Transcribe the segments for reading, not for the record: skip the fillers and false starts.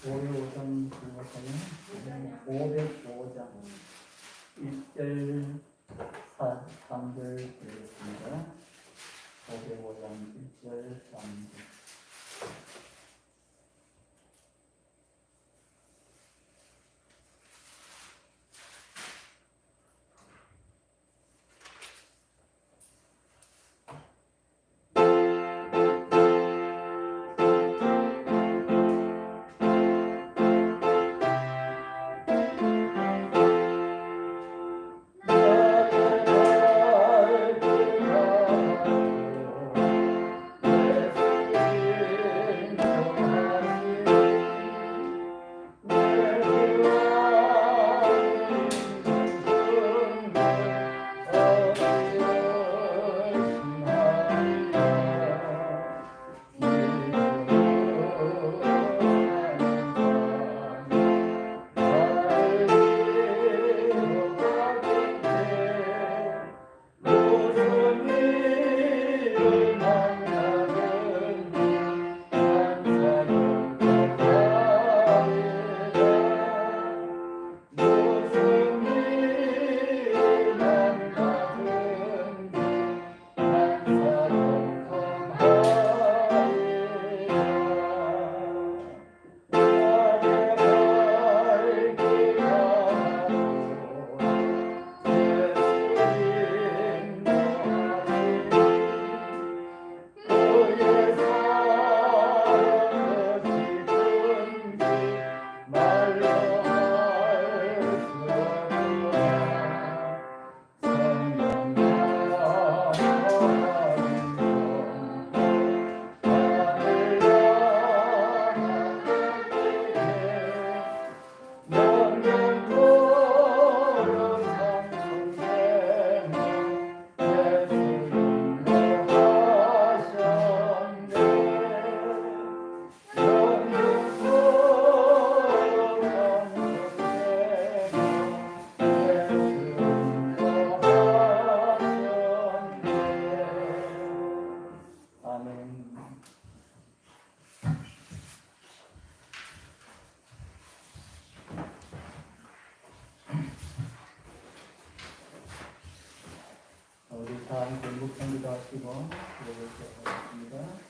5장 불러서는 505장 1절 3절 드리겠습니다. 505장 1절 3절. 우리 다 함께 묵상기도 하시고 기도를 하겠습니다.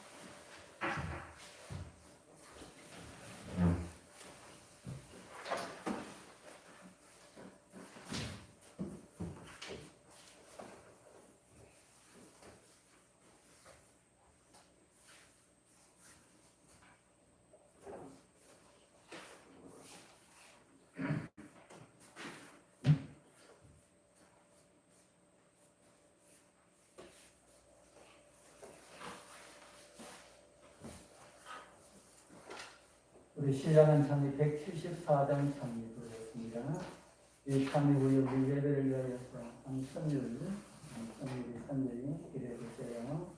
우리 신랑은 찬미 174장 찬미 부르겠습니다. 이 찬미 후에 우리 예배를 위하여서 한 선율이 기대해 주세요.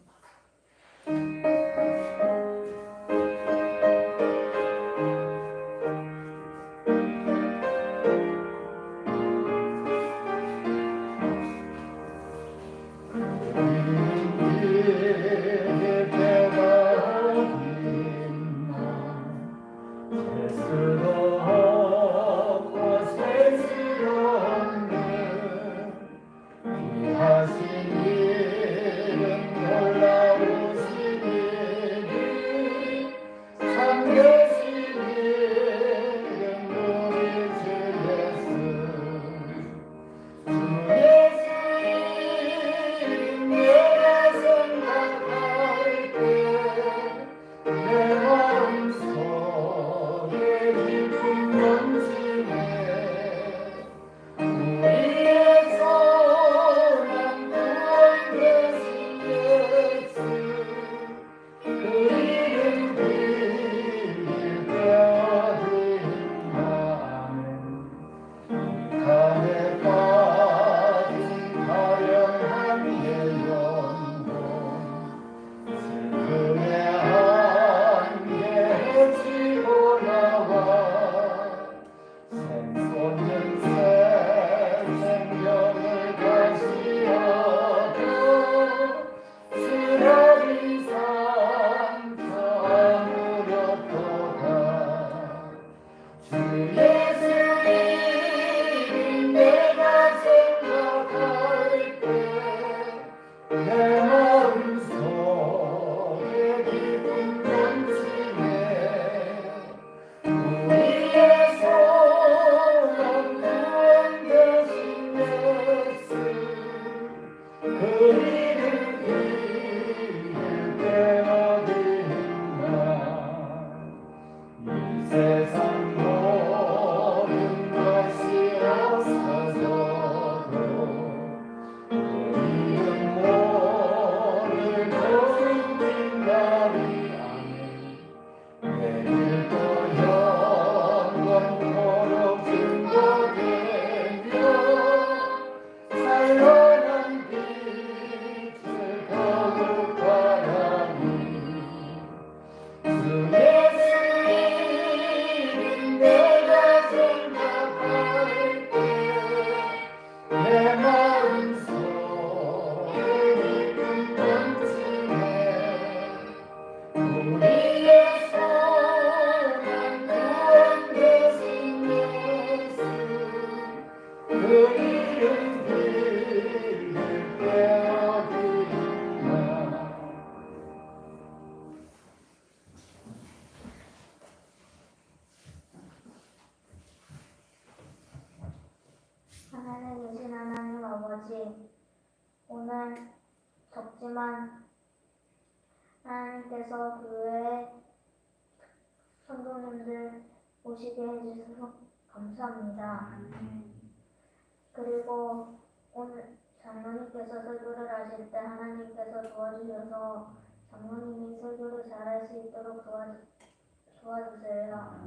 하 맞이 오늘 적지만 하나님께서 교회에 성도님들 오시게 해주셔서 감사합니다. 그리고 오늘 장로님께서 설교를 하실 때 하나님께서 도와주셔서 장로님이 설교를 잘할 수 있도록 도와주세요.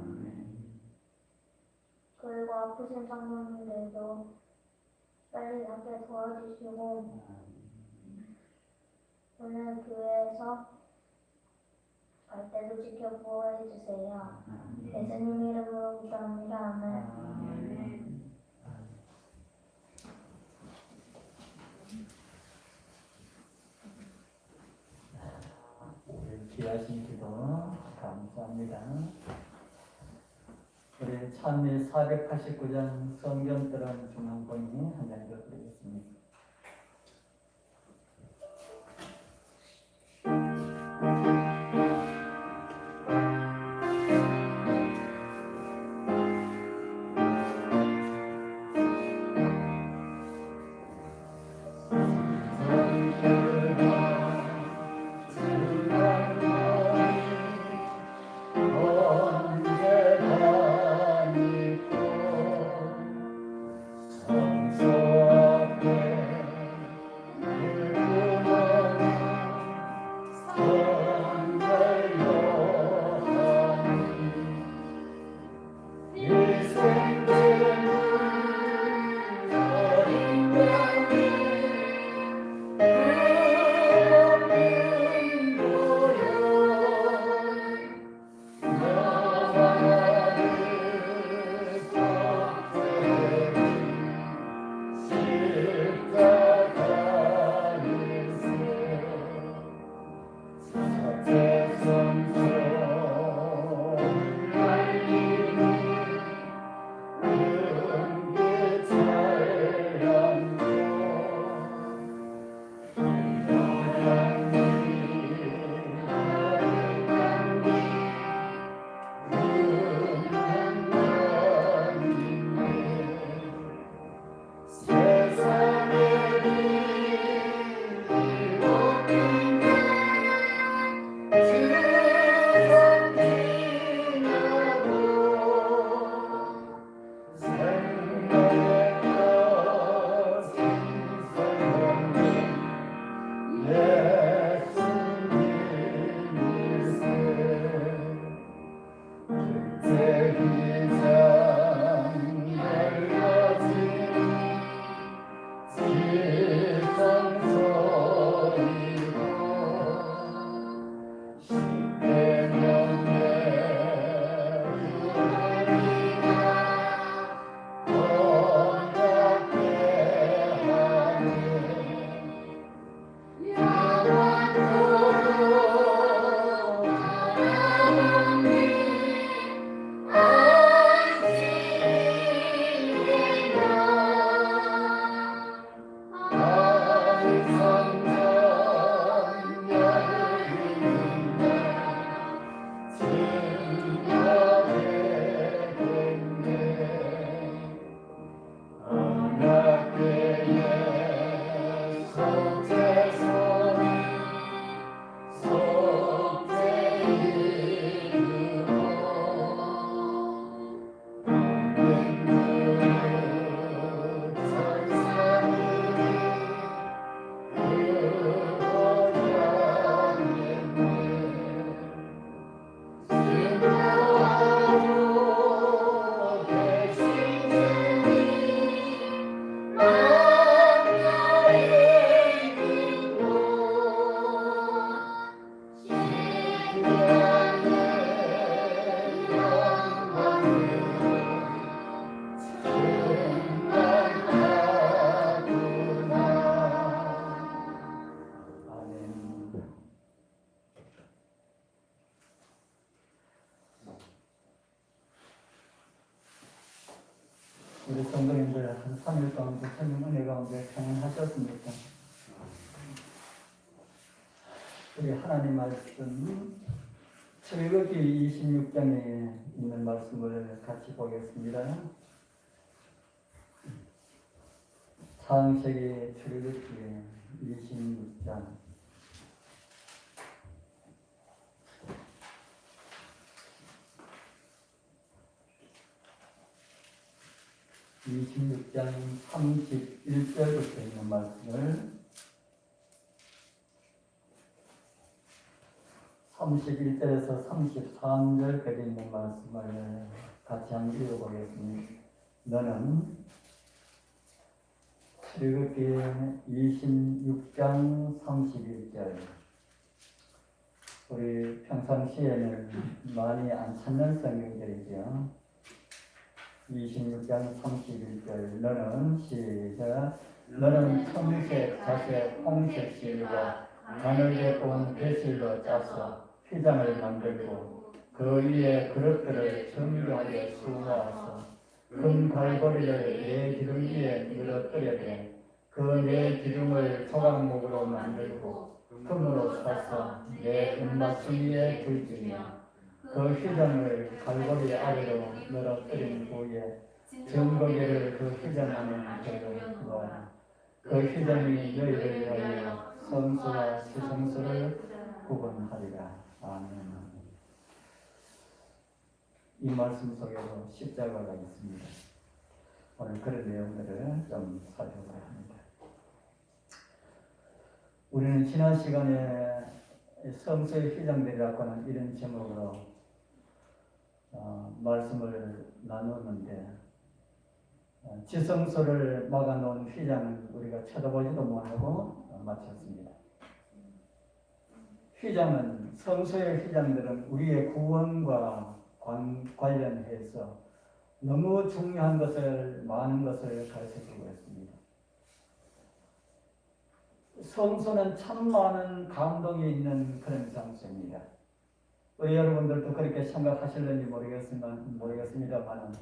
그리고 아프신 장로님들도 빨리 낫게 도와주시고 오늘 교회에서 갈 때도 지켜보호 해주세요. 예수님 이름으로 기도합니다. 아멘. 귀하신 기도 감사합니다. 우리 찬미 489장 성경 들은 중앙본이 한 장 읽어드리겠습니다. 우리 성도님들 한 3일 가운데 성령 은혜 가운데 평안하셨습니까? 우리 하나님 말씀 출애굽기 26장에 있는 말씀을 같이 보겠습니다. 창세기 출애굽기 26장 31절부터 있는 말씀을 31절에서 33절까지 있는 말씀을 같이 한번 읽어보겠습니다. 너는 출애굽기 26장 31절 우리 평상시에는 많이 안 찾는 성경절이죠. 26장 31절 너는 시작 너는 청색 자색 홍색 실과 가늘게 꼰 배실로 짜서 휘장을 만들고 그 위에 그릇들을 정교하게 수놓아서 금 갈고리를 네 기둥 위에 늘어뜨려대 그 네 기둥을 조각목으로 만들고 금으로 사서 네 은마술 위에 둘지며 그 휘장을 갈고리 아래로 늘어뜨린 후에 증거기를 그 휘장 안에 넣어라. 그 휘장이 너희를 위하여 성소와 시성소를 구분하리라. 아멘. 이 말씀 속에도 십자가가 있습니다. 오늘 그런 내용들을 좀 살펴보려 합니다. 우리는 지난 시간에 성소의 휘장들이라고 하는 이런 제목으로 말씀을 나누었는데 지성소를 막아놓은 휘장은 우리가 쳐다보지도 못하고 마쳤습니다. 휘장은 성소의 휘장들은 우리의 구원과 관련해서 너무 중요한 것을 많은 것을 가르쳐주고 있습니다. 성소는 참 많은 감동이 있는 그런 장소입니다. 우리 여러분들도 그렇게 생각하실는지 모르겠습니다만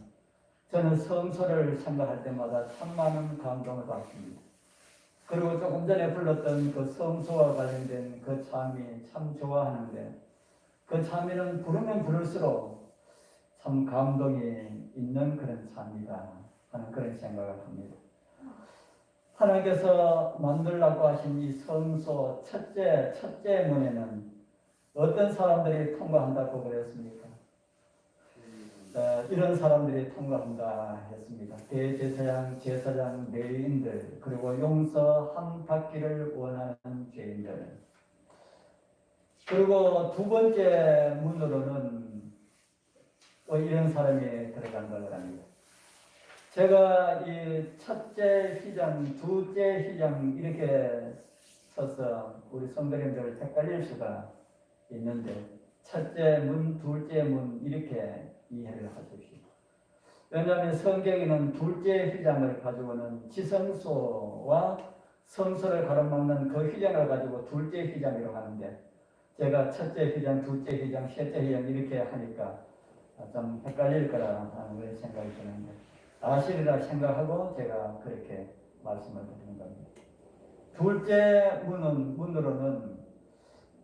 저는 성소를 생각할 때마다 참 많은 감동을 받습니다. 그리고 조금 전에 불렀던 그 성소와 관련된 그 찬미 참 좋아하는데 그 찬미는 부르면 부를수록 참 감동이 있는 그런 찬미다 하는 그런 생각을 합니다. 하나님께서 만들라고 하신 이 성소 첫째 문에는 어떤 사람들이 통과한다고 그랬습니까? 이런 사람들이 통과한다 했습니다. 대제사장, 제사장, 레위인들, 그리고 용서 한 받기를 원하는 죄인들. 그리고 두 번째 문으로는 이런 사람이 들어간다고 합니다. 제가 이 첫째 휘장, 둘째 휘장 이렇게 써서 우리 성도님들 헷갈릴 수가 있는데 첫째 문, 둘째 문 이렇게 이해를 하십시오. 왜냐하면 성경에는 둘째 휘장을 가지고는 지성소와 성소를 가로막는 그 휘장을 가지고 둘째 휘장이라고 하는데 제가 첫째 휘장, 둘째 휘장, 셋째 휘장 이렇게 하니까 좀 헷갈릴 거라 하는 그런 생각이 드는데 사실이라 생각하고 제가 그렇게 말씀을 드리는 겁니다. 둘째 문으로는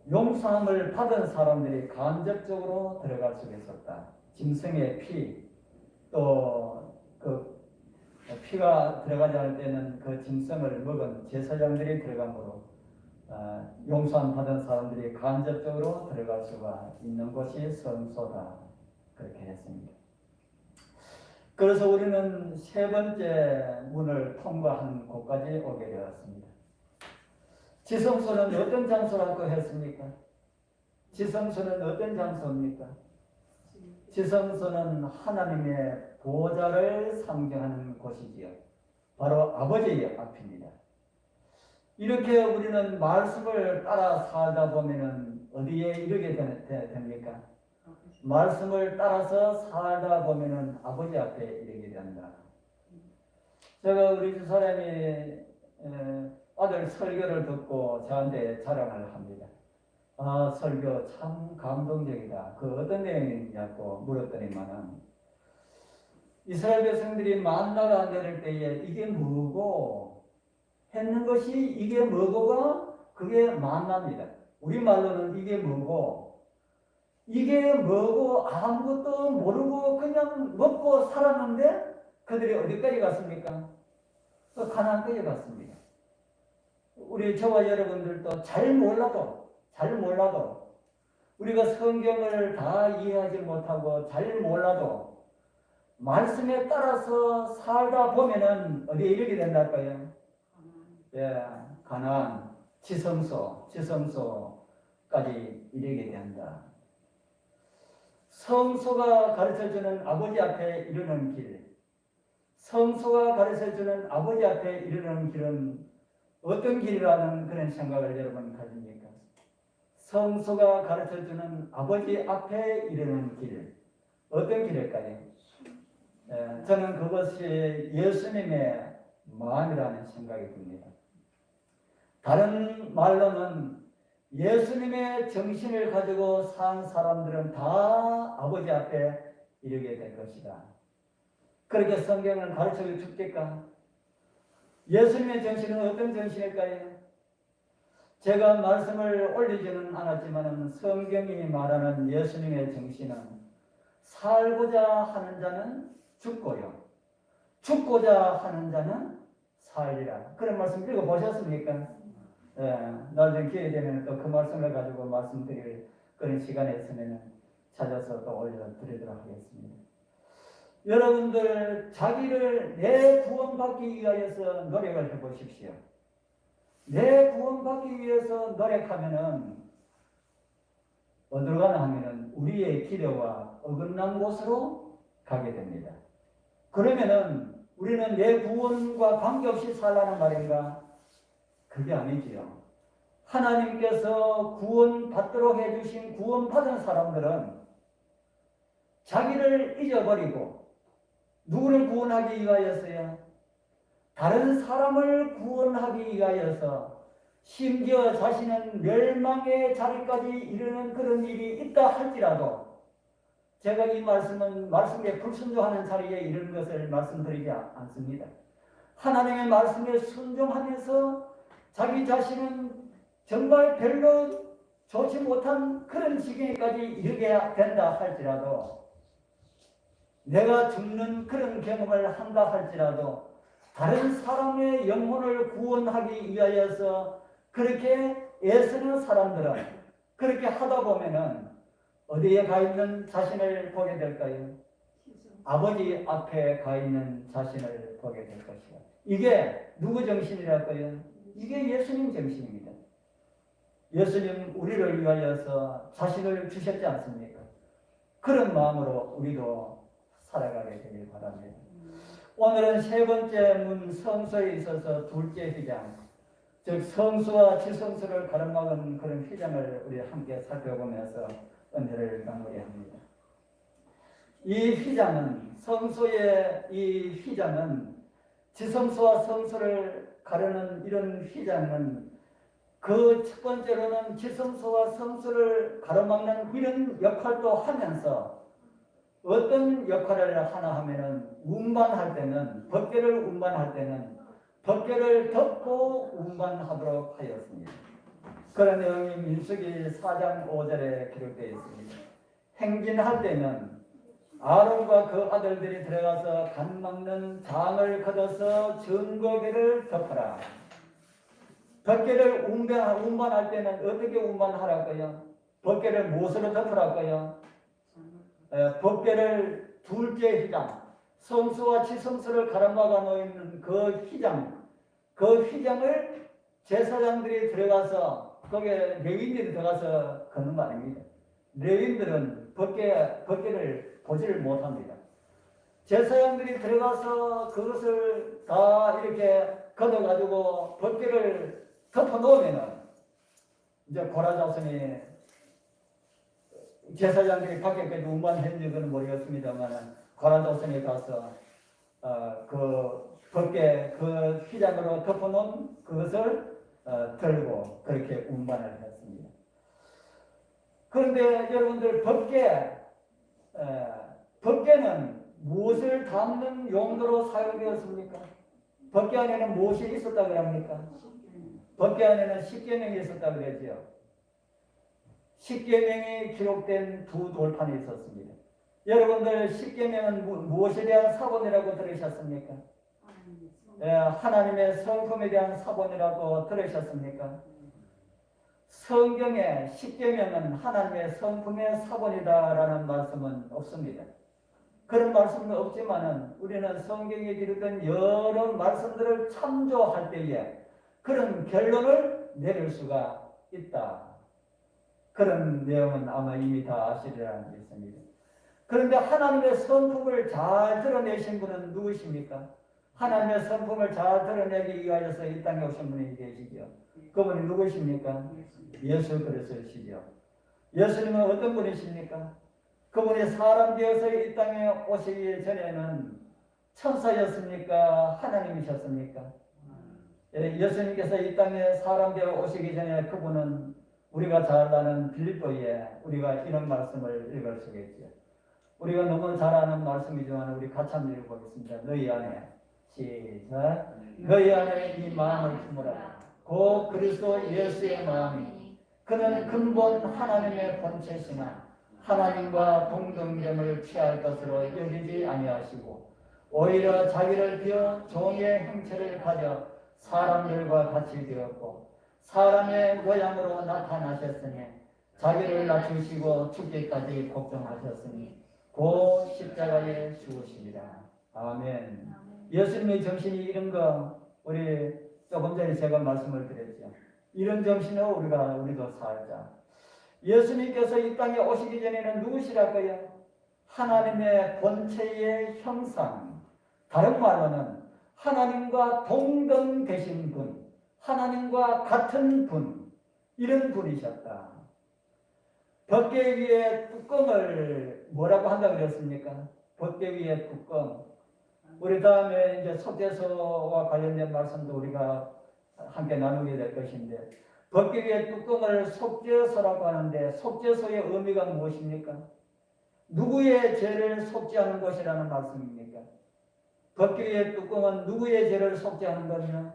용서함을 받은 사람들이 간접적으로 들어갈 수 있었다. 짐승의 피, 또 그 피가 들어가지 않을 때는 그 짐승을 먹은 제사장들이 들어가므로 용서함 받은 사람들이 간접적으로 들어갈 수가 있는 곳이 성소다. 그렇게 했습니다. 그래서 우리는 세 번째 문을 통과한 곳까지 오게 되었습니다. 지성소는 어떤 장소라고 했습니까? 지성소는 어떤 장소입니까? 지성소는 하나님의 보좌를 상징하는 곳이지요. 바로 아버지의 앞입니다. 이렇게 우리는 말씀을 따라 살다 보면 어디에 이르게 됩니까? 말씀을 따라서 살다 보면 아버지 앞에 이르게 된다. 제가 우리 집 사람이 아들 설교를 듣고 저한테 자랑을 합니다. 아, 설교 참 감동적이다. 그 어떤 내용이냐고 물었더니만은 이스라엘 백성들이 만나가 안 될 때에 이게 뭐고 했는 것이 이게 뭐고가 그게 만납니다. 우리말로는 이게 뭐고 이게 뭐고 아무것도 모르고 그냥 먹고 살았는데 그들이 어디까지 갔습니까? 가나안 땅에 갔습니다. 우리 저와 여러분들도 잘 몰라도 우리가 성경을 다 이해하지 못하고 잘 몰라도 말씀에 따라서 살다 보면은 어디에 이르게 된달까요? 예, 가나안, 지성소까지 이르게 된다. 성소가 가르쳐주는 아버지 앞에 이르는 길, 성소가 가르쳐주는 아버지 앞에 이르는 길은 어떤 길이라는 그런 생각을 여러분 가집니까? 성소가 가르쳐주는 아버지 앞에 이르는 길, 어떤 길일까요? 저는 그것이 예수님의 마음이라는 생각이 듭니다. 다른 말로는 예수님의 정신을 가지고 산 사람들은 다 아버지 앞에 이르게 될 것이다. 그렇게 성경은 가르쳐 줍니까? 예수님의 정신은 어떤 정신일까요? 제가 말씀을 올리지는 않았지만 성경이 말하는 예수님의 정신은 살고자 하는 자는 죽고요, 죽고자 하는 자는 살리라. 그런 말씀 읽어보셨습니까? 나중에 기회 되면 또 그 말씀을 가지고 말씀드릴 그런 시간이 있으면 찾아서 또 올려드리도록 하겠습니다. 여러분들 자기를 내 구원받기 위하여서 노력을 해보십시오. 내 구원받기 위해서 노력하면은 어디로 가나 하면은 우리의 기대와 어긋난 곳으로 가게 됩니다. 그러면은 우리는 내 구원과 관계없이 살라는 말인가? 그게 아니지요. 하나님께서 구원받도록 해주신 구원받은 사람들은 자기를 잊어버리고 누구를 구원하기 위하여서요? 다른 사람을 구원하기 위하여서 심지어 자신은 멸망의 자리까지 이르는 그런 일이 있다 할지라도 제가 이 말씀은 말씀에 불순종하는 자리에 이르는 것을 말씀드리지 않습니다. 하나님의 말씀에 순종하면서 자기 자신은 정말 별로 좋지 못한 그런 지경에까지 이르게 된다 할지라도 내가 죽는 그런 경험을 한다 할지라도 다른 사람의 영혼을 구원하기 위하여서 그렇게 애쓰는 사람들은 그렇게 하다 보면은 어디에 가 있는 자신을 보게 될까요? 아버지 앞에 가 있는 자신을 보게 될 것이다. 이게 누구 정신이랄까요? 이게 예수님 정신입니다. 예수님 우리를 위하여서 자신을 주셨지 않습니까? 그런 마음으로 우리도 살아가게 되길 바랍니다. 오늘은 세 번째 문 성소에 있어서 둘째 휘장, 즉 성소와 지성소를 가로막은 그런 휘장을 우리 함께 살펴보면서 은혜를 마무리합니다. 이 휘장은 성소의 이 휘장은 지성소와 성소를 가르는 이런 휘장은 그 첫 번째로는 지성소와 성소를 가로막는 이런 역할도 하면서 어떤 역할을 하나 하면은 운반할 때는 법궤를 운반할 때는 법궤를 덮고 운반하도록 하였습니다. 그런 내용이 민수기 4장 5절에 기록되어 있습니다. 행진할 때는 아론과 그 아들들이 들어가서 간 막는 장을 걷어서 증거궤를 덮어라. 법궤를 운반할 때는 어떻게 운반하라고요? 법궤를 무엇으로 덮으라고요? 법궤를 둘째 휘장, 성소와 지성소를 가로막아 놓는 그 휘장을 제사장들이 들어가서 거기에 레위인들이 들어가서 걷는 거 아닙니다. 레위인들은 법궤를 보지를 못합니다. 제사장들이 들어가서 그것을 다 이렇게 걷어가지고 법궤를 덮어놓으면은 이제 고라 자손이 제사장들이 밖에까지 운반했는지는 모르겠습니다만 고라 자손이 가서 그 법궤 그 휘장으로 덮어놓은 그것을 들고 그렇게 운반을 했습니다. 그런데 여러분들 법궤는 무엇을 담는 용도로 사용되었습니까? 법궤 안에는 무엇이 있었다고 합니까? 법궤 안에는 십계명이 있었다고 그러죠. 십계명이 기록된 두 돌판이 있었습니다. 여러분들 십계명은 무엇에 대한 사본이라고 들으셨습니까? 하나님의 성품에 대한 사본이라고 들으셨습니까? 성경에 십계명은 하나님의 성품의 사본이다라는 말씀은 없습니다. 그런 말씀은 없지만은 우리는 성경에 기록된 여러 말씀들을 참조할 때에 그런 결론을 내릴 수가 있다. 그런 내용은 아마 이미 다 아시리라 믿습니다. 그런데 하나님의 성품을 잘 드러내신 분은 누구십니까? 하나님의 성품을 잘 드러내기 위하여서 이 땅에 오신 분이 계시죠. 그분이 누구십니까? 예수 그리스도시죠. 예수님은 어떤 분이십니까? 그분이 사람 되어서 이 땅에 오시기 전에는 천사였습니까? 하나님이셨습니까? 예수님께서 이 땅에 사람 되어 오시기 전에 그분은 우리가 잘 아는 빌립보에 우리가 이런 말씀을 읽을 수가 있죠. 우리가 너무 잘 아는 말씀이지만 우리 같이 한번 읽어보겠습니다. 너희 안에 시작. 너희 안에 이 마음을 품으라. 곧 그리스도 예수의 마음이 그는 근본 하나님의 본체시나 하나님과 동등됨을 취할 것으로 여기지 아니하시고 오히려 자기를 비어 종의 형체를 가져 사람들과 같이 되었고 사람의 모양으로 나타나셨으니 자기를 낮추시고 죽기까지 걱정하셨으니 곧 십자가에 죽으시리라. 아멘. 예수님의 정신이 이런 거 우리 조금 전에 제가 말씀을 드렸죠. 이런 정신으로 우리도 살자. 예수님께서 이 땅에 오시기 전에는 누구시라고요? 하나님의 본체의 형상. 다른 말로는 하나님과 동등 되신 분, 하나님과 같은 분, 이런 분이셨다. 법궤 위에 뚜껑을 뭐라고 한다고 그랬습니까? 법궤 위에 뚜껑. 우리 다음에 이제 속죄소와 관련된 말씀도 우리가 함께 나누게 될 것인데, 법궤 위에 뚜껑을 속죄소라고 하는데 속죄소의 의미가 무엇입니까? 누구의 죄를 속죄하는 것이라는 말씀입니까? 법궤 위에 뚜껑은 누구의 죄를 속죄하는 거냐?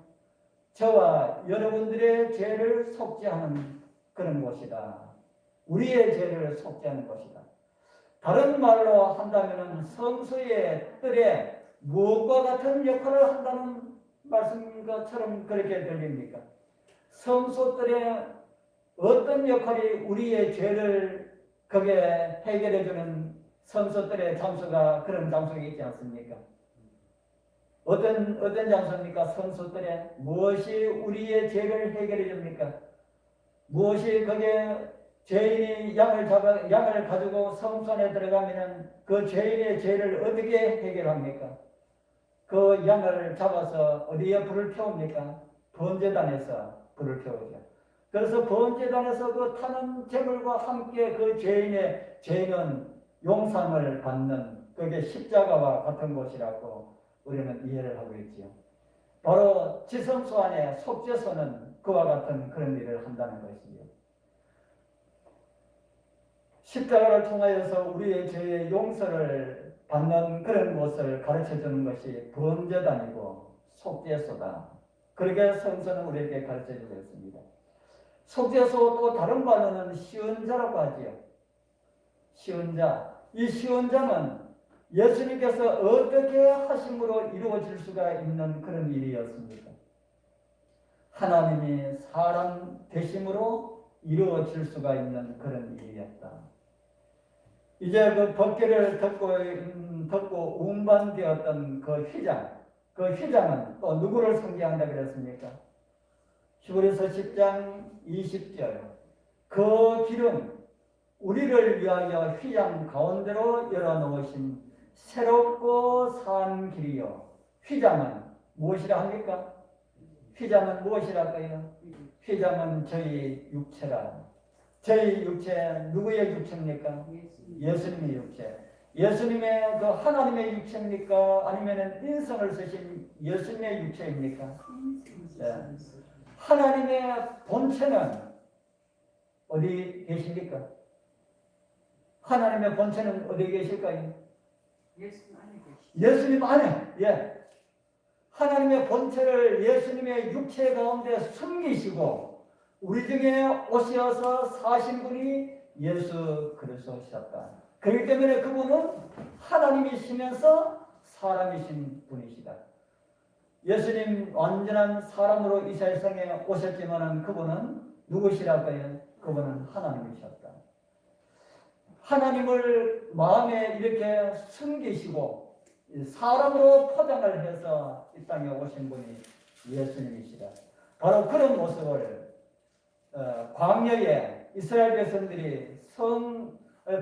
저와 여러분들의 죄를 속죄하는 그런 곳이다. 우리의 죄를 속죄하는 것이다. 다른 말로 한다면 성소의 뜰에 무엇과 같은 역할을 한다는 말씀인 것처럼 그렇게 들립니까? 성소 뜰에 어떤 역할이 우리의 죄를 거기에 해결해주는 성소 뜰의 장소가 그런 장소가 있지 않습니까? 어떤 장소입니까? 성소 뜰에 무엇이 우리의 죄를 해결해 줍니까? 무엇이 거기에 죄인이 양을 가지고 성소 안에 들어가면은 그 죄인의 죄를 어떻게 해결합니까? 그 양을 잡아서 어디에 불을 피웁니까? 번제단에서 불을 피우죠. 그래서 번제단에서 그 타는 제물과 함께 그 죄인의 죄는 용상을 받는 그게 십자가와 같은 곳이라고 우리는 이해를 하고 있지요. 바로 지성소 안에 속죄소는 그와 같은 그런 일을 한다는 것이죠. 십자가를 통하여서 우리의 죄의 용서를 받는 그런 것을 가르쳐주는 것이 번제단이고 속죄소다. 그렇게 성서는 우리에게 가르쳐주고 있습니다. 속죄소 또 다른 말로는 시은자라고 하지요. 시은자. 이 시은자는 예수님께서 어떻게 하심으로 이루어질 수가 있는 그런 일이었습니까? 하나님이 사람 되심으로 이루어질 수가 있는 그런 일이었다. 이제 그 법궤를 덮고 운반되었던 그 휘장은 또 누구를 상징한다 그랬습니까? 히브리서 10장 20절. 그 길은 우리를 위하여 휘장 가운데로 열어놓으신 새롭고 산 길이요. 휘장은 무엇이라 합니까? 휘장은 무엇이랄까요? 휘장은 저희 육체라. 저희 육체, 누구의 육체입니까? 예수님의 육체. 예수님의 그 하나님의 육체입니까? 아니면 인성을 쓰신 예수님의 육체입니까? 네. 하나님의 본체는 어디 계십니까? 하나님의 본체는 어디 계실까요? 예수님 안에. 예. 하나님의 본체를 예수님의 육체 가운데 숨기시고 우리 중에 오셔서 사신 분이 예수 그리스도셨다. 그렇기 때문에 그분은 하나님이시면서 사람이신 분이시다. 예수님 완전한 사람으로 이 세상에 오셨지만은 그분은 누구시라고요? 그분은 하나님이셨다. 하나님을 마음에 이렇게 숨기시고 사람으로 포장을 해서 이 땅에 오신 분이 예수님이시다. 바로 그런 모습을 광야에 이스라엘 백성들이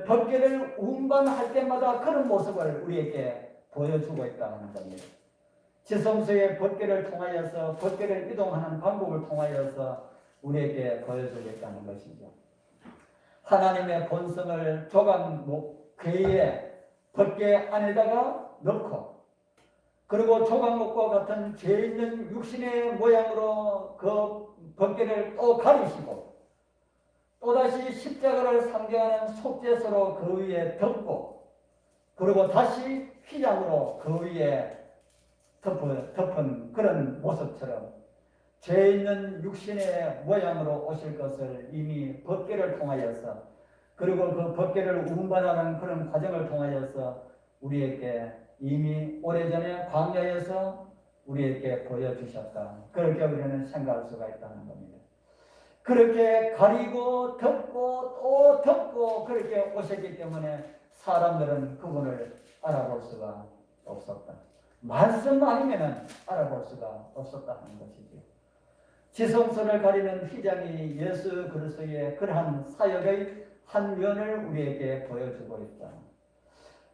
법궤를 운반할 때마다 그런 모습을 우리에게 보여주고 있다는 겁니다. 지성소의 법궤를 통하여서 법궤를 이동하는 방법을 통하여서 우리에게 보여주고 있다는 것이죠. 하나님의 본성을 조각 궤에 법궤 안에다가 넣고 그리고 조각목과 같은 죄 있는 육신의 모양으로 그 법궤를 또 가리시고 또다시 십자가를 상징하는 속죄서로 그 위에 덮고 그리고 다시 휘장으로 그 위에 덮은 그런 모습처럼 죄 있는 육신의 모양으로 오실 것을 이미 법궤를 통하여서 그리고 그 법궤를 운반하는 그런 과정을 통하여서 우리에게 이미 오래전에 광야에서 우리에게 보여주셨다. 그렇게 우리는 생각할 수가 있다는 겁니다. 그렇게 가리고 덮고 또 덮고 그렇게 오셨기 때문에 사람들은 그분을 알아볼 수가 없었다. 말씀 아니면 알아볼 수가 없었다는 것이죠. 지성소를 가리는 휘장이 예수 그리스도의 그러한 사역의 한 면을 우리에게 보여주고 있다.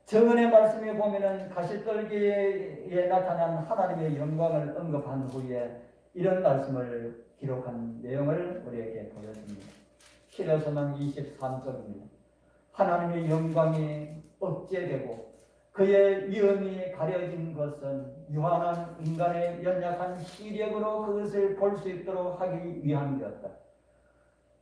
정언의 말씀에 보면은 가시떨기에 나타난 하나님의 영광을 언급한 후에 이런 말씀을 기록한 내용을 우리에게 보여줍니다. 히브리서 23절입니다. 하나님의 영광이 억제되고 그의 위엄이 가려진 것은 유한한 인간의 연약한 시력으로 그것을 볼 수 있도록 하기 위함이었다.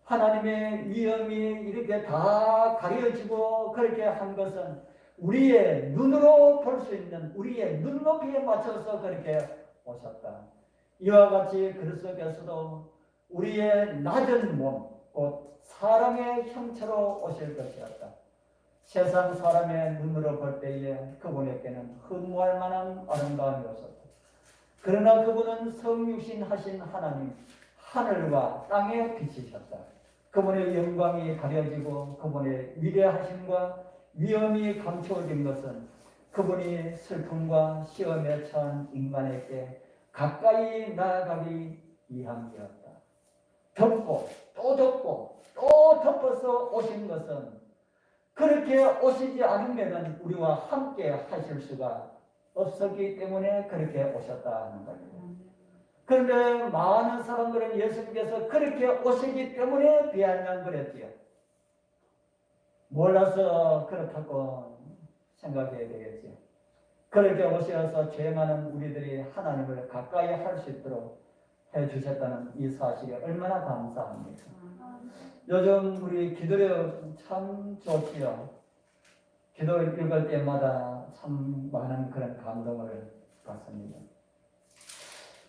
하나님의 위엄이 이렇게 다 가려지고 그렇게 한 것은 우리의 눈으로 볼 수 있는 우리의 눈높이에 맞춰서 그렇게 오셨다. 이와 같이 그리스도께서도 우리의 낮은 몸, 곧 사람의 형체로 오실 것이었다. 세상 사람의 눈으로 볼 때에 그분에게는 흠모할 만한 아름다움이 없었다. 그러나 그분은 성육신 하신 하나님, 하늘과 땅의 빛이셨다. 그분의 영광이 가려지고 그분의 위대하심과 위엄이 감추어진 것은 그분이 슬픔과 시험에 처한 인간에게 가까이 나아가기 위함이었다. 덮고 또 덮고 또 덮어서 오신 것은 그렇게 오시지 않으면 우리와 함께 하실 수가 없었기 때문에 그렇게 오셨다는 겁니다. 그런데 많은 사람들은 예수님께서 그렇게 오시기 때문에 비아냥 그랬지요. 몰라서 그렇다고 생각해야 되겠지요. 그렇게 오셔서 죄 많은 우리들이 하나님을 가까이 할 수 있도록 해주셨다는 이 사실이 얼마나 감사합니까? 요즘 우리 기도력 참 좋지요. 기도 읽을 때마다 참 많은 그런 감동을 받습니다.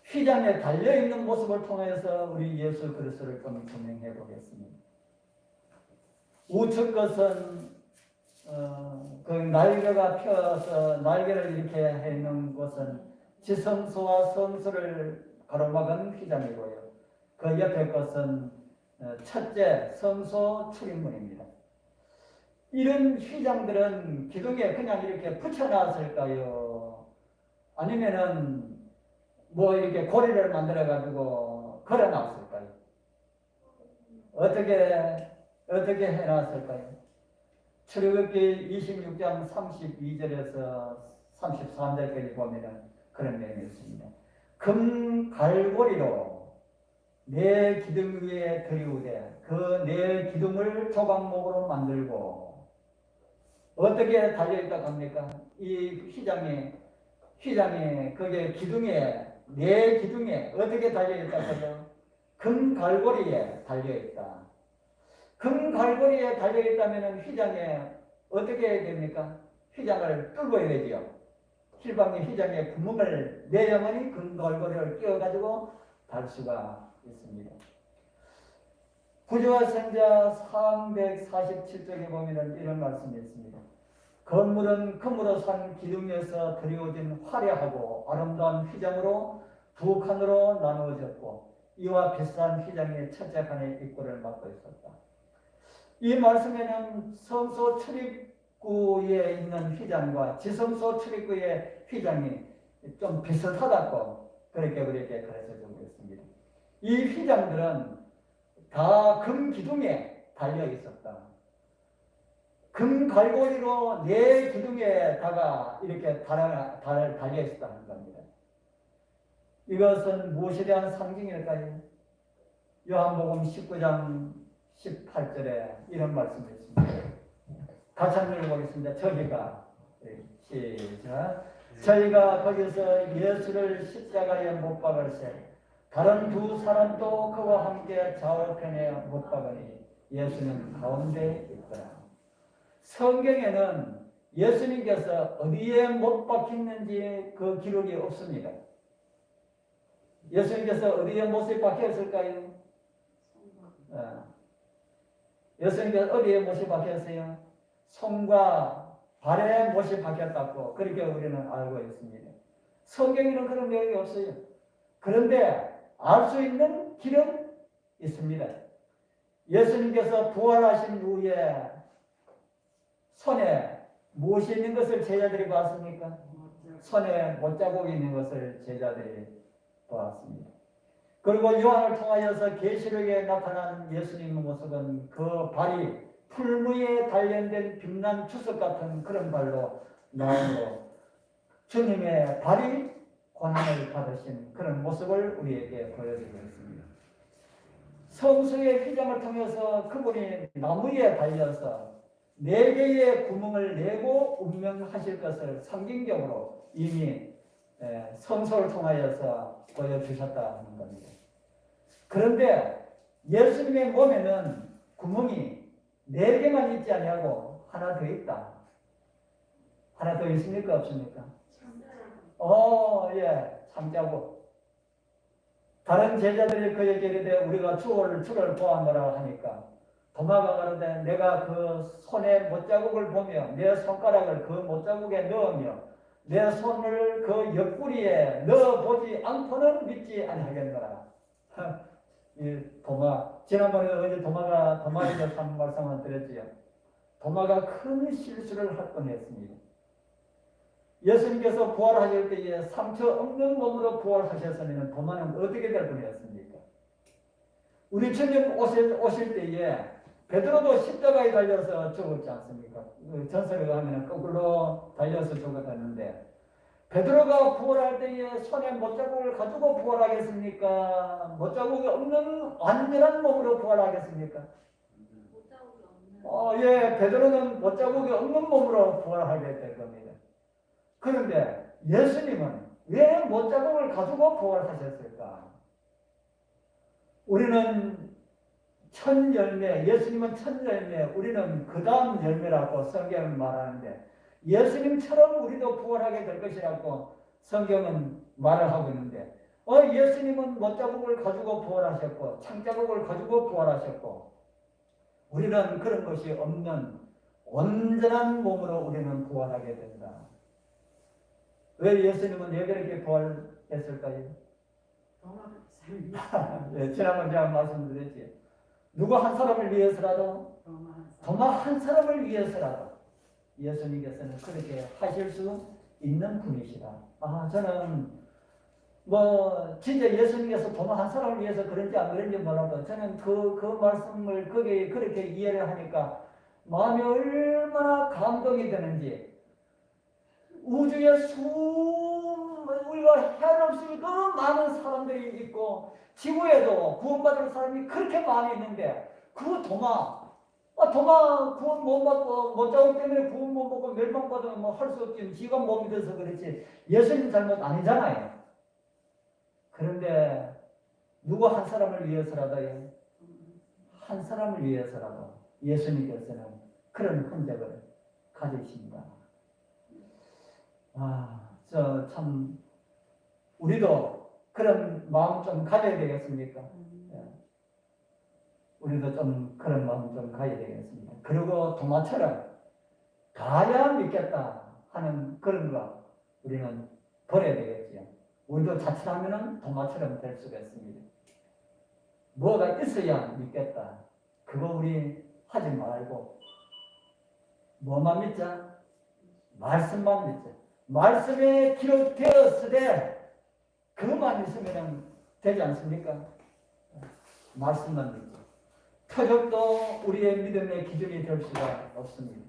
휘장에 달려있는 모습을 통해서 우리 예수 그리스도를 좀 조명해 보겠습니다. 우측 것은 그 날개가 펴서 날개를 이렇게 해 있는 곳은 지성소와 성소를 가로막은 휘장이고요. 그 옆에 것은 첫째 성소 출입문입니다. 이런 휘장들은 기둥에 그냥 이렇게 붙여놨을까요? 아니면은 뭐 이렇게 고리를 만들어 가지고 걸어놨을까요? 어떻게 해놨을까요? 출애굽기 26장 32절에서 33절까지 보면은 그런 내용이 있습니다. 금 갈고리로 네 기둥 위에 들이우되 그 네 기둥을 조각목으로 만들고 어떻게 달려있다고 합니까? 이 휘장에 그게 기둥에 네 기둥에 어떻게 달려있다고 하죠? 금 갈고리에 달려있다. 금 갈고리에 달려있다면 휘장에 어떻게 해야 됩니까? 휘장을 뚫어야 되지요. 실방의 휘장에 구멍을 내려머니 금 갈고리를 끼워가지고 달 수가 있습니다. 구주와 성자 347쪽에 보면 이런 말씀이 있습니다. 건물은 금으로 산 기둥에서 드리워진 화려하고 아름다운 휘장으로 두 칸으로 나누어졌고 이와 비슷한 휘장이 첫째 칸의 입구를 막고 있었다. 이 말씀에는 성소 출입구에 있는 휘장과 지성소 출입구의 휘장이 좀 비슷하다고 그렇게 우리에게 가르쳐주고 있습니다. 이 휘장들은 다 금 기둥에 달려 있었다. 금 갈고리로 네 기둥에다가 이렇게 달려 있었다는 겁니다. 이것은 무엇에 대한 상징일까요? 요한복음 19장 18절에 이런 말씀이 있습니다. 같이 한번 읽어보겠습니다. 저희가 거기서 예수를 십자가에 못 박을세 다른 두 사람도 그와 함께 좌우편에 못 박으니 예수는 가운데 있더라. 성경에는 예수님께서 어디에 못 박혔는지 그 기록이 없습니다. 예수님께서 어디에 못이 박혔을까요? 예수님께서 어디에 못이 박혔어요? 손과 발에 못이 박혔다고 그렇게 우리는 알고 있습니다. 성경에는 그런 내용이 없어요. 그런데 알 수 있는 길은 있습니다. 예수님께서 부활하신 후에 손에 무엇이 있는 것을 제자들이 봤습니까? 손에 못자국이 있는 것을 제자들이 보았습니다. 그리고 요한을 통하여서 계시록에 나타난 예수님의 모습은 그 발이 풀무에 단련된 빛난 주석 같은 그런 발로 나오고 주님의 발이 고난을 받으신 그런 모습을 우리에게 보여주고 있습니다. 성소의 휘장을 통해서 그분이 나무에 달려서 4개의 구멍을 내고 운명하실 것을 상징적으로 이미 성소를 통하여서 보여주셨다는 겁니다. 그런데 예수님의 몸에는 구멍이 4개만 있지 아니하고 하나 더 있다. 하나 더 있습니까? 없습니까? 창자국. 다른 제자들이 그에게 이르되 우리가 주를 보았노라 하니까 도마가 가로되 내가 그 손에 못자국을 보며 내 손가락을 그 못자국에 넣으며 내 손을 그 옆구리에 넣어보지 않고는 믿지 아니하겠노라. 이 도마, 지난번에 어제 도마에 대해서 한 말씀을 드렸지요. 도마가 큰 실수를 할 뻔했습니다. 예수님께서 부활하실 때에 상처 없는 몸으로 부활하셨으면 도마는 어떻게 될 뻔했습니까? 우리 주님 오실 때에 베드로도 십자가에 달려서 죽었지 않습니까? 전설에 의하면 거꾸로 달려서 죽었다는데 베드로가 부활할 때에 손에 못자국을 가지고 부활하겠습니까? 못자국이 없는 완전한 몸으로 부활하겠습니까? 베드로는 못자국이 없는 몸으로 부활하게 될 겁니다. 그런데 예수님은 왜 못자국을 가지고 부활하셨을까? 우리는 첫 열매, 예수님은 첫 열매, 우리는 그 다음 열매라고 성경은 말하는데 예수님처럼 우리도 부활하게 될 것이라고 성경은 말을 하고 있는데 예수님은 못자국을 가지고 부활하셨고 창자국을 가지고 부활하셨고 우리는 그런 것이 없는 온전한 몸으로 우리는 부활하게 된다. 왜 예수님은 왜 그렇게 부활했을까요? 지난번에 제가 말씀드렸지. 누구 한 사람을 위해서라도 도마 한 사람을 위해서라도 예수님께서는 그렇게 하실 수 있는 분이시다. 저는 진짜 예수님께서 도마 한 사람을 위해서 그런지 안 그런지 몰라도 저는 그 말씀을 거기에 그렇게 이해를 하니까 마음이 얼마나 감동이 되는지 우주에 우리가 헤아릴 수 없이 너무 많은 사람들이 있고 지구에도 구원받을 사람이 그렇게 많이 있는데 그 도마 구원 못 받고 못자국 때문에 구원 못 받고 멸망받으면 할 수 없지. 지가 못 믿어서 그렇지 예수님 잘못 아니잖아요. 그런데 누구 한 사람을 위해서라도 한 사람을 위해서라도 예수님께서는 그런 흔적을 가지십니다. 참 우리도 그런 마음 좀 가져야 되겠습니까? 우리도 좀 그런 마음 좀 가져야 되겠습니다. 그리고 도마처럼 가야 믿겠다 하는 그런 거 우리는 버려야 되겠지요. 우리도 자칫하면 도마처럼 될 수가 있습니다. 뭐가 있어야 믿겠다. 그거 우리 하지 말고 뭐만 믿자? 말씀만 믿자. 말씀에 기록되었으되 그것만 있으면 되지 않습니까? 말씀만 믿자. 표적도 우리의 믿음의 기준이 될 수가 없습니다.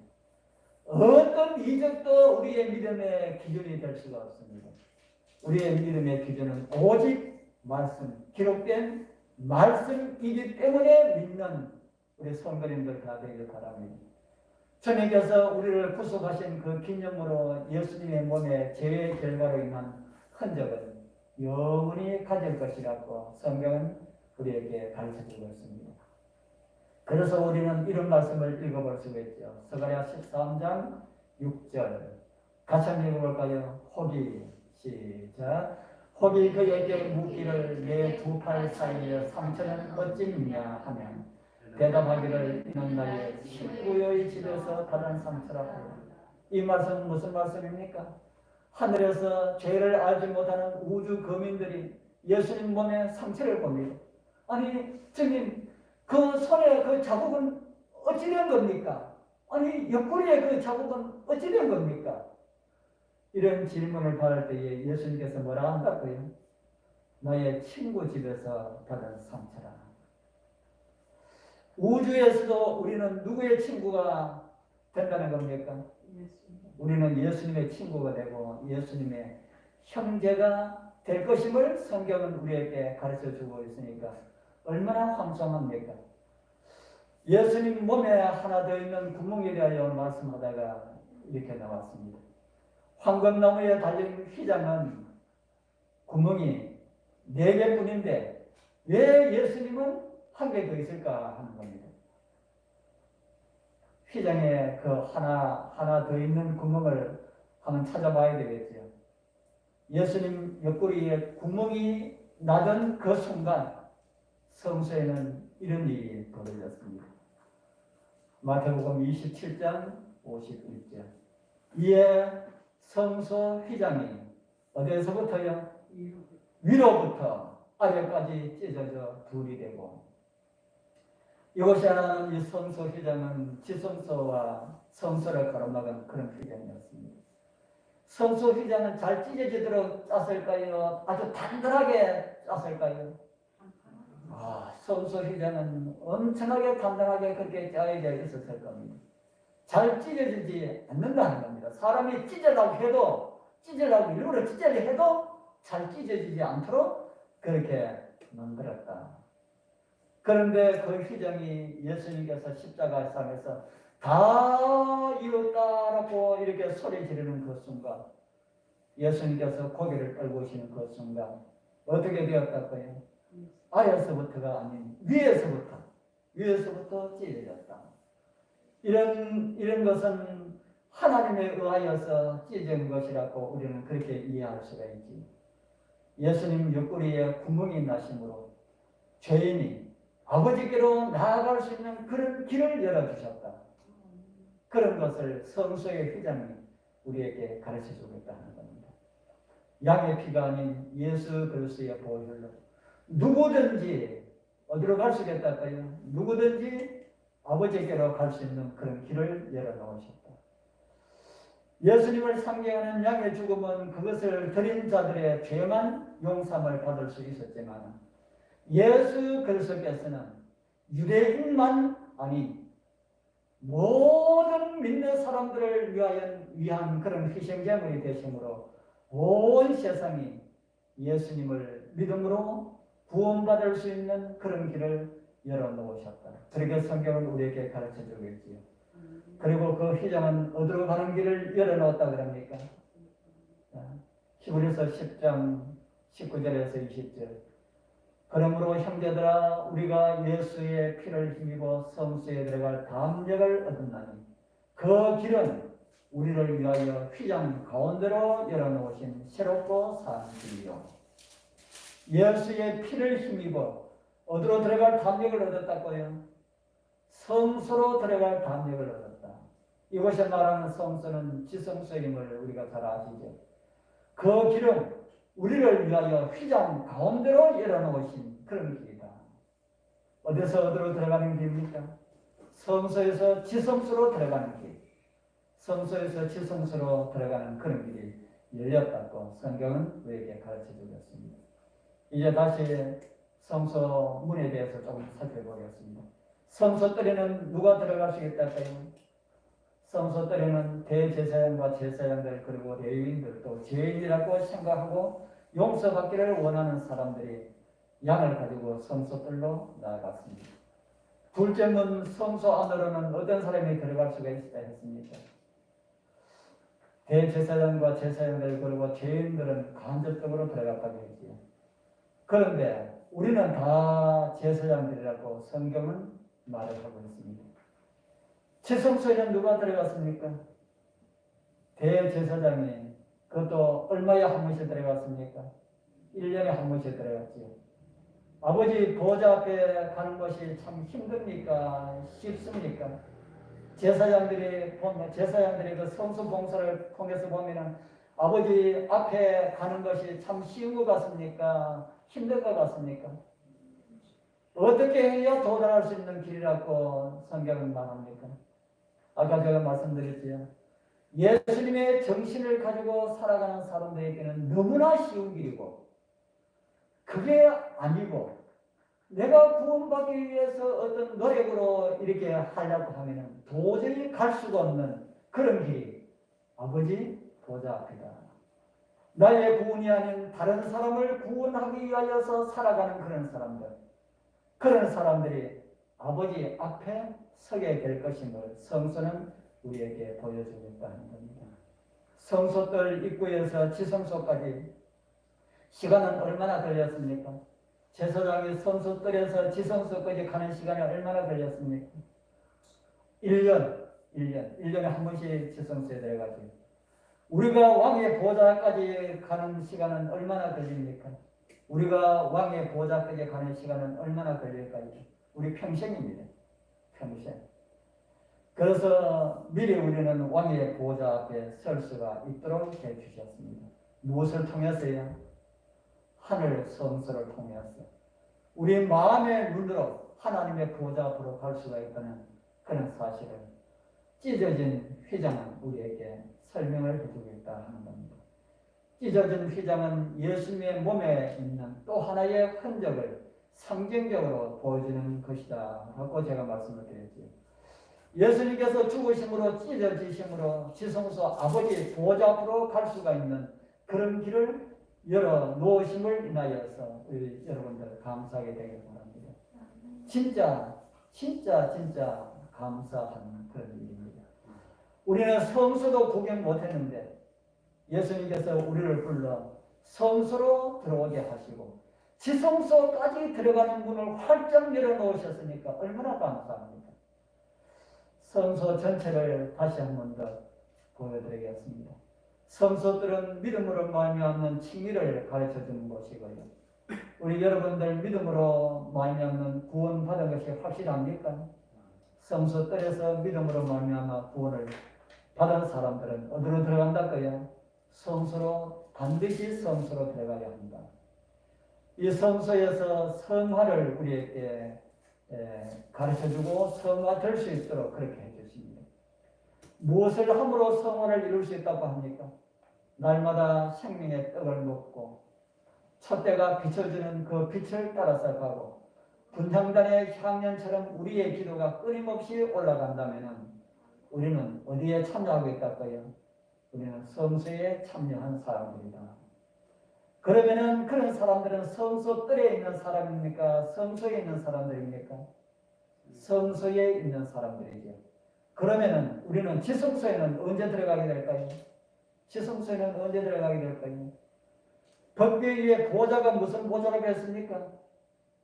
어떤 이적도 우리의 믿음의 기준이 될 수가 없습니다. 우리의 믿음의 기준은 오직 말씀, 기록된 말씀이기 때문에 믿는 우리 성도님들 다 되길 바랍니다. 주님께서 우리를 구속하신 그 기념으로 예수님의 몸에 죄의 결과로 인한 흔적은 영원히 가질 것이라고 성경은 우리에게 가르쳐주고 있습니다. 그래서 우리는 이런 말씀을 읽어볼 수가 있죠. 스가랴 13장 6절 같이 한번 읽어볼까요? 혹이 시작. 혹이 그에게 묻기를 내 두 팔 사이에 상처는 어찌냐 하면 대답하기를 이는 나의 친구의 집에서 받은 상처라 하여. 이 말씀은 무슨 말씀입니까? 하늘에서 죄를 알지 못하는 우주 거민들이 예수님 몸에 상처를 봅니다. 아니 주님 그 손에 그 자국은 어찌 된 겁니까? 아니 옆구리에 그 자국은 어찌 된 겁니까? 이런 질문을 받을 때에 예수님께서 뭐라 한다고요? 너의 친구 집에서 받은 상처라. 우주에서도 우리는 누구의 친구가 된다는 겁니까? 우리는 예수님의 친구가 되고 예수님의 형제가 될 것임을 성경은 우리에게 가르쳐 주고 있으니까 얼마나 황송합니까? 예수님 몸에 하나 더 있는 구멍에 대하여 말씀하다가 이렇게 나왔습니다. 황금나무에 달린 휘장은 구멍이 4개뿐인데 왜 예수님은 한 개 더 있을까 하는 겁니다. 휘장에 그 하나 더 있는 구멍을 한번 찾아봐야 되겠죠. 예수님 옆구리에 구멍이 나던 그 순간 성소에는 이런 일이 벌어졌습니다. 마태복음 27장 51절 이에 성소 휘장이 어디에서부터요? 위로부터 아래까지 찢어져 둘이 되고 이곳이 하나는 이 성소 휘장은 지성소와 성소를 가로막은 그런 휘장이었습니다. 성소 휘장은 잘 찢어지도록 짰을까요? 아주 단단하게 짰을까요? 성소 휘장은 엄청나게 단단하게 그렇게 짜여져 있었을 겁니다. 잘 찢어지지 않는다는 겁니다. 사람이 찢으려고 해도 일부러 찢으려 해도 잘 찢어지지 않도록 그렇게 만들었다. 그런데 그 휘장이 예수님께서 십자가 상에서 다 이뤘다라고 이렇게 소리 지르는 그 순간 예수님께서 고개를 떨구시는 그 순간 어떻게 되었다고요? 아래서부터가 아닌 위에서부터 찢어졌다. 이런 것은 하나님에 의하여서 찢어진 것이라고 우리는 그렇게 이해할 수가 있지. 예수님 옆구리에 구멍이 나심으로 죄인이 아버지께로 나아갈 수 있는 그런 길을 열어주셨다. 그런 것을 성소의 휘장이 우리에게 가르쳐주고 있다는 겁니다. 양의 피가 아닌 예수 그리스도의 보혈로 누구든지 어디로 갈 수 있겠다고요? 누구든지 아버지께로 갈 수 있는 그런 길을 열어놓으셨다. 예수님을 상징하는 양의 죽음은 그것을 드린 자들의 죄만 용서함을 받을 수 있었지만 예수 그리스도께서는 유대인만 아닌 모든 믿는 사람들을 위한 그런 희생제물이 되심으로 온 세상이 예수님을 믿음으로 구원받을 수 있는 그런 길을 열어놓으셨다. 그렇게 성경은 우리에게 가르쳐주고 있지요. 그리고 그 휘장은 어디로 가는 길을 열어놓았다 그럽니까? 히브리서 10장 19절에서 20절 그러므로 형제들아 우리가 예수의 피를 힘입어 성소에 들어갈 담력을 얻었나니 그 길은 우리를 위하여 휘장 가운데로 열어놓으신 새롭고 산 길이요. 예수의 피를 힘입어 어디로 들어갈 담력을 얻었다고요? 성소로 들어갈 담력을 얻었다. 이곳에 말하는 성소는 지성소임을 우리가 잘 아시죠. 그 길은 우리를 위하여 휘장 가운데로 열어놓으신 그런 길이다. 어디서 어디로 들어가는 길입니까? 성소에서 지성소로 들어가는 길. 성소에서 지성소로 들어가는 그런 길이 열렸다고 성경은 우리에게 가르쳐주고 있습니다. 이제 다시 성소 문에 대해서 조금 살펴보겠습니다. 성소 뜰에는 누가 들어갈 수 있다까요? 성소 뜰에는 대제사장과 제사장들 그리고 레위인들 또 죄인이라고 생각하고 용서받기를 원하는 사람들이 양을 가지고 성소 뜰로 나아갔습니다. 둘째 문 성소 안으로는 어떤 사람이 들어갈 수가 있다 했습니까? 대제사장과 제사장들 그리고 죄인들은 간접적으로 들어갔다고 했지요. 그런데 우리는 다 제사장들이라고 성경은 말을 하고 있습니다. 지성소에는 누가 들어갔습니까? 대제사장이 그것도 얼마에 한 번씩 들어갔습니까? 1년에 한 번씩 들어갔지요. 아버지 보좌 앞에 가는 것이 참 힘듭니까? 쉽습니까? 제사장들이 그 성수 봉사를 통해서 보면은 아버지 앞에 가는 것이 참 쉬운 것 같습니까? 힘든 것 같습니까? 어떻게 해야 도달할 수 있는 길이라고 성경은 말합니까? 아까 제가 말씀드렸지요. 예수님의 정신을 가지고 살아가는 사람들에게는 너무나 쉬운 길이고 그게 아니고 내가 구원받기 위해서 어떤 노력으로 이렇게 하려고 하면 도저히 갈 수가 없는 그런 길이 아버지 보좌 앞이다. 나의 구원이 아닌 다른 사람을 구원하기 위하여서 살아가는 그런 사람들이 아버지 앞에 서게 될 것임을 성소는 우리에게 보여주겠다 하는 겁니다. 성소뜰 입구에서 지성소까지 시간은 얼마나 걸렸습니까? 제사장이 성소뜰에서 지성소까지 가는 시간이 얼마나 걸렸습니까? 1년에 한 번씩 지성소에 들어가죠. 우리가 왕의 보좌까지 가는 시간은 얼마나 걸립니까? 우리가 왕의 보좌까지 가는 시간은 얼마나 걸릴까요? 우리 평생입니다. 평생. 그래서 미리 우리는 왕의 보좌 앞에 설 수가 있도록 해주셨습니다. 무엇을 통해서요? 하늘 성소를 통해서 우리 마음의 눈으로 하나님의 보좌 앞으로 갈 수가 있다는 그런 사실을 찢어진 휘장은 우리에게 설명을 해주겠다 하는 겁니다. 찢어진 휘장은 예수님의 몸에 있는 또 하나의 흔적을 상징적으로 보여주는 것이다 라고 제가 말씀을 드렸죠. 예수님께서 죽으심으로 찢어지심으로 지성소 아버지 보좌 앞으로 갈 수가 있는 그런 길을 열어 놓으심을 인하여서 우리 여러분들 감사하게 되길 바랍니다. 진짜 감사하는 그런 일입니다. 우리는 성소도 구경 못했는데 예수님께서 우리를 불러 성소로 들어오게 하시고 지성소까지 들어가는 문을 활짝 열어놓으셨으니까 얼마나 감사합니까? 성소 전체를 다시 한 번 더 보여드리겠습니다. 성소들은 믿음으로 말미암는 칭의를 가르쳐주는 곳이고요. 우리 여러분들 믿음으로 말미암는 구원받은 것이 확실합니까? 성소들에서 믿음으로 말미암아 구원을 받은 사람들은 어디로 들어간다고요? 성소로, 반드시 성소로 들어가야 한다. 이 성소에서 성화를 우리에게 가르쳐주고 성화 될 수 있도록 그렇게 해주십니다. 무엇을 함으로 성화를 이룰 수 있다고 합니까? 날마다 생명의 떡을 먹고 촛대가 비춰주는 그 빛을 따라서 가고 분향단의 향연처럼 우리의 기도가 끊임없이 올라간다면 우리는 어디에 참여하고 있다고요? 우리는 성소에 참여한 사람들이다. 그러면은 그런 사람들은 성소 뜰에 있는 사람입니까? 성소에 있는 사람들입니까? 성소에 있는 사람들이죠. 그러면은 우리는 지성소에는 언제 들어가게 될까요? 지성소에는 언제 들어가게 될까요? 법궤 위에 보좌가 무슨 보좌라고 했습니까?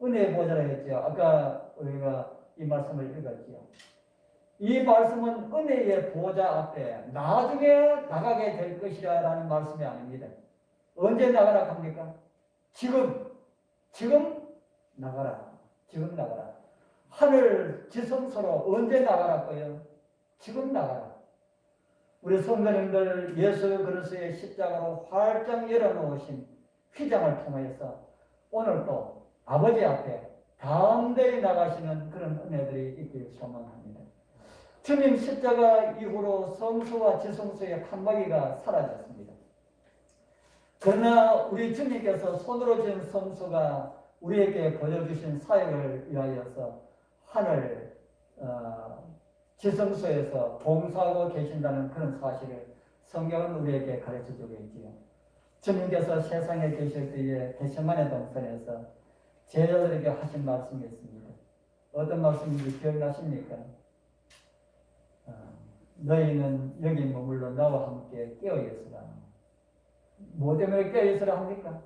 은혜의 보좌라고 했죠. 아까 우리가 이 말씀을 읽었죠. 이 말씀은 은혜의 보좌 앞에 나중에 나가게 될 것이라는 말씀이 아닙니다. 언제 나가라 합니까? 지금 나가라. 지금 나가라. 하늘 지성소로 언제 나가라고요? 지금 나가라. 우리 성도님들 예수 그리스도의 십자가로 활짝 열어놓으신 휘장을 통해서 오늘 또 아버지 앞에 담대히 나가시는 그런 은혜들이 있길 소망합니다. 주님 십자가 이후로 성소와 지성소의 칸막이가 사라졌습니다. 그러나 우리 주님께서 손으로 지은 성소가 우리에게 보여주신 사역을 위하여서 하늘 지성소에서 봉사하고 계신다는 그런 사실을 성경은 우리에게 가르쳐주고 있지요. 주님께서 세상에 계실 때에 겟세마네 동산에서 제자들에게 하신 말씀이 있습니다. 어떤 말씀인지 기억나십니까? 너희는 여기 머물러 나와 함께 깨어있으라. 뭐 때문에 깨어있으라 합니까?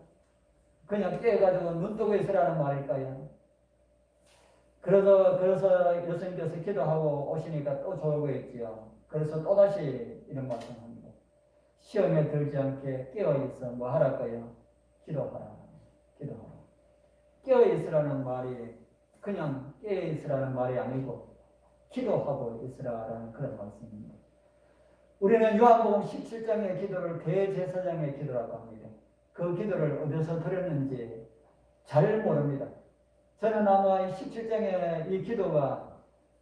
그냥 깨어가지고 눈 뜨고 있으라는 말일까요? 그래서 예수님께서 기도하고 오시니까 또 졸고 있지요. 그래서 또다시 이런 말씀합니다. 시험에 들지 않게 깨어있어 뭐 하랄까요? 기도하라. 기도하라. 깨어있으라는 말이 그냥 깨어있으라는 말이 아니고 기도하고 있으라라는 그런 말씀입니다. 우리는 요한복음 17장의 기도를 대제사장의 기도라고 합니다. 그 기도를 어디서 들었는지 잘 모릅니다. 저는 아마 17장의 이 기도가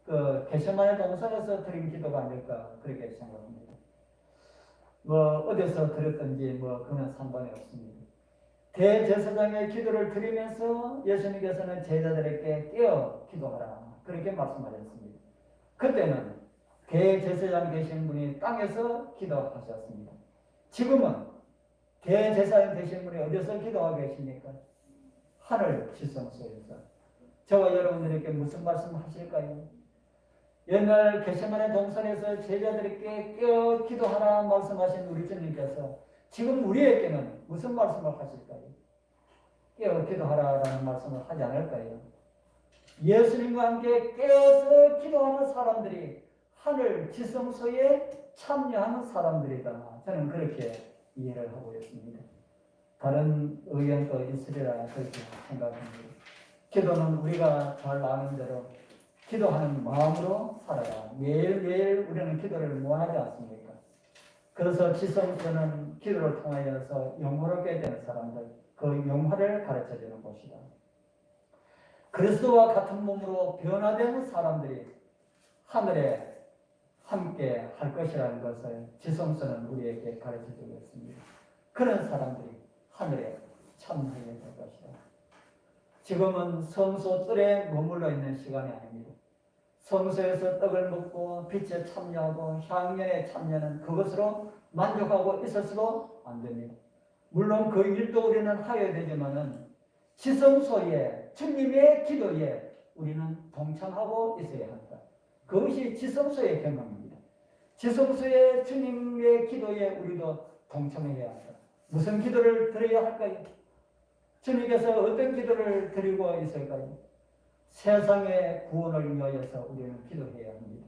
그 겟세마네 동산에서 드린 기도가 아닐까 그렇게 생각합니다. 뭐 어디서 들었든지 뭐 그건 상관이 없습니다. 대제사장의 기도를 드리면서 예수님께서는 제자들에게 깨어 기도하라 그렇게 말씀하셨습니다. 그때는 대제사장 되신 분이 땅에서 기도하셨습니다. 지금은 대제사장 되신 분이 어디서 기도하고 계십니까? 하늘 지성소에서. 저와 여러분들에게 무슨 말씀 하실까요? 옛날 겟세마네 동산에서 제자들에게 깨어 기도하라 말씀하신 우리 주님께서 지금 우리에게는 무슨 말씀을 하실까요? 깨어 기도하라라는 말씀을 하지 않을까요? 예수님과 함께 깨어서 기도하는 사람들이 하늘 지성소에 참여하는 사람들이다. 저는 그렇게 이해를 하고 있습니다. 다른 의견도 있으리라 그렇게 생각합니다. 기도는 우리가 잘 아는 대로 기도하는 마음으로 살아야 매일매일 우리는 기도를 원하지 않습니까? 그래서 지성소는 기도를 통하여서 영화롭게 되는 사람들, 그 영화를 가르쳐주는 곳이다. 그리스도와 같은 몸으로 변화되는 사람들이 하늘에 함께 할 것이라는 것을 지성소는 우리에게 가르쳐주고 있습니다. 그런 사람들이 하늘에 참여하게 될 것이다. 지금은 성소 뜰에 머물러 있는 시간이 아닙니다. 성소에서 떡을 먹고 빛에 참여하고 향연에 참여하는 그것으로 만족하고 있어서도 안 됩니다. 물론 그 일도 우리는 하여야 되지만은 지성소에 주님의 기도에 우리는 동참하고 있어야 한다. 그것이 지성소의 경험입니다. 지성소의 주님의 기도에 우리도 동참해야 한다. 무슨 기도를 드려야 할까요? 주님께서 어떤 기도를 드리고 있을까요? 세상의 구원을 위하여서 우리는 기도해야 합니다.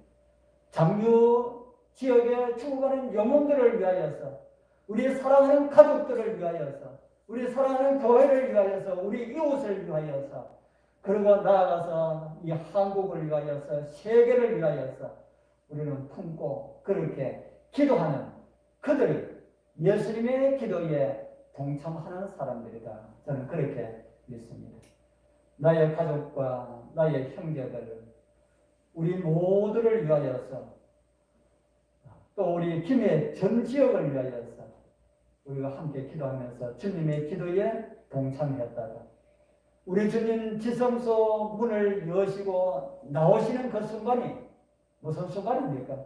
장유 지역에 죽어가는 영혼들을 위하여서, 우리 사랑하는 가족들을 위하여서, 우리 사랑하는 교회를 위하여서, 우리 이웃을 위하여서, 그리고 나아가서 이 한국을 위하여서, 세계를 위하여서 우리는 품고 그렇게 기도하는 그들이 예수님의 기도에 동참하는 사람들이다. 저는 그렇게 믿습니다. 나의 가족과 나의 형제들, 우리 모두를 위하여서, 또 우리 김해 전 지역을 위하여서 우리가 함께 기도하면서 주님의 기도에 동참했다가 우리 주님 지성소 문을 여시고 나오시는 그 순간이 무슨 순간입니까?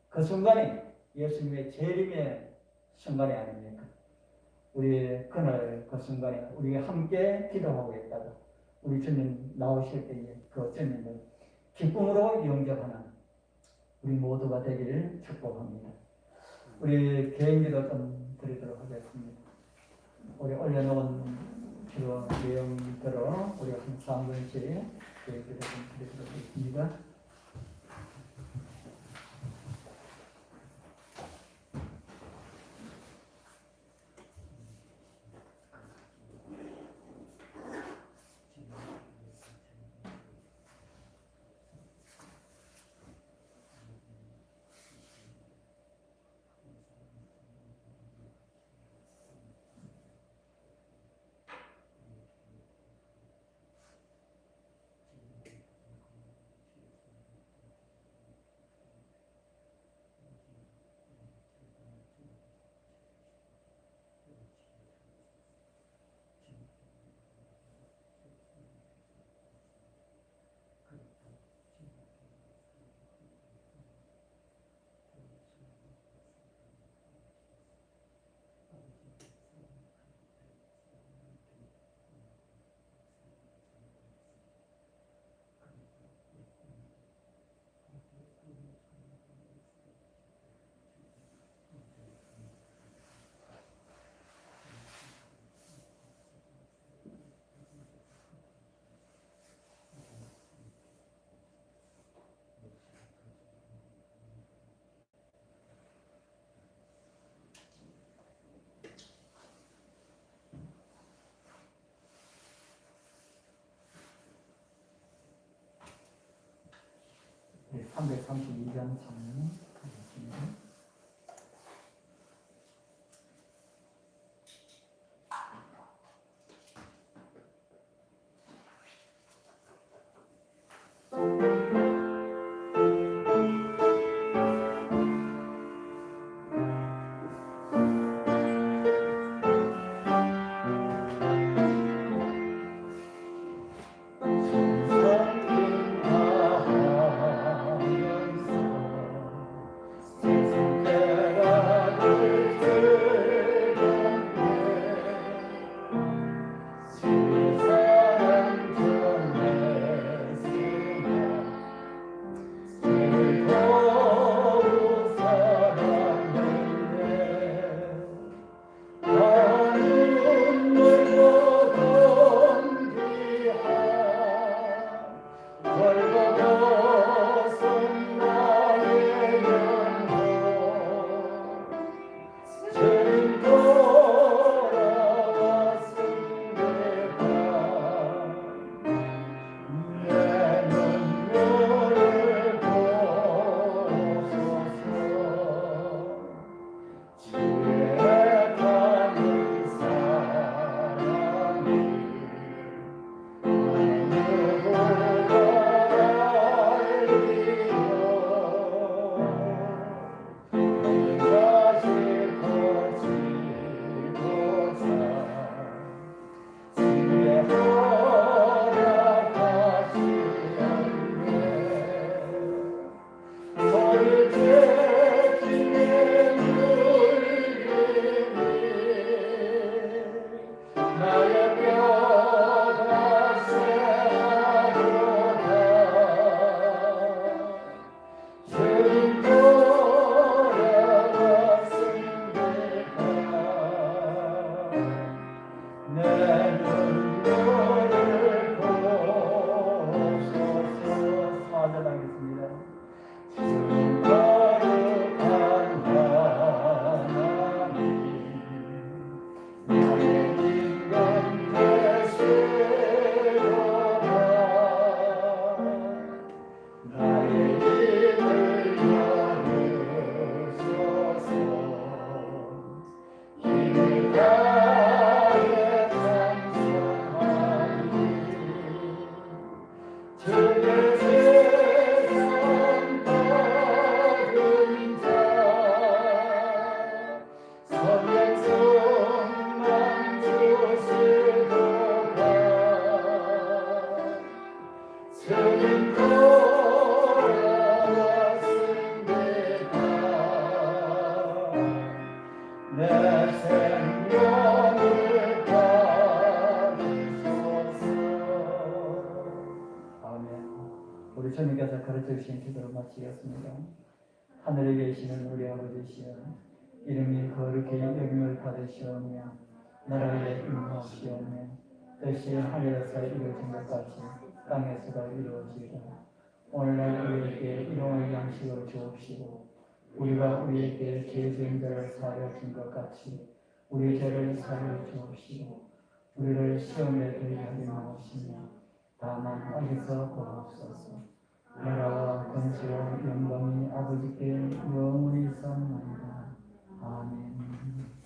그 순간이 예수님의 재림의 순간이 아닙니까? 우리 그날 그 순간에 우리가 함께 기도하고 있다가 우리 주님 나오실 때에 그 주님을 기쁨으로 영접하는 우리 모두가 되기를 축복합니다. 우리 개인기도 좀 드리도록 하겠습니다. 우리 올려놓은 기도 내용대로 우리 한 3분씩 개인기도 좀 드리도록 하겠습니다. 332장 참여하겠습니다. 우리 주님께서 가르쳐 주신 기도를 마치겠습니다. 하늘에 계시는 우리 아버지시여, 이름이 거룩히 여김을 받으시오며 나라의 임하시오며 뜻이 하늘에서 이루어진 것 같이 땅에서도 이루어지이다. 오늘날 우리에게 일용할 양식을 주옵시고 우리가 우리에게 죄 지은 자를 사하여 준 것 같이 우리 죄를 사하여 주옵시고 우리를 시험에 들게 하지 마옵시며 다만 악에서 구하옵소서. 나라와 권세와 영광이 아버지께 영원히 있사옵나이다. 아멘.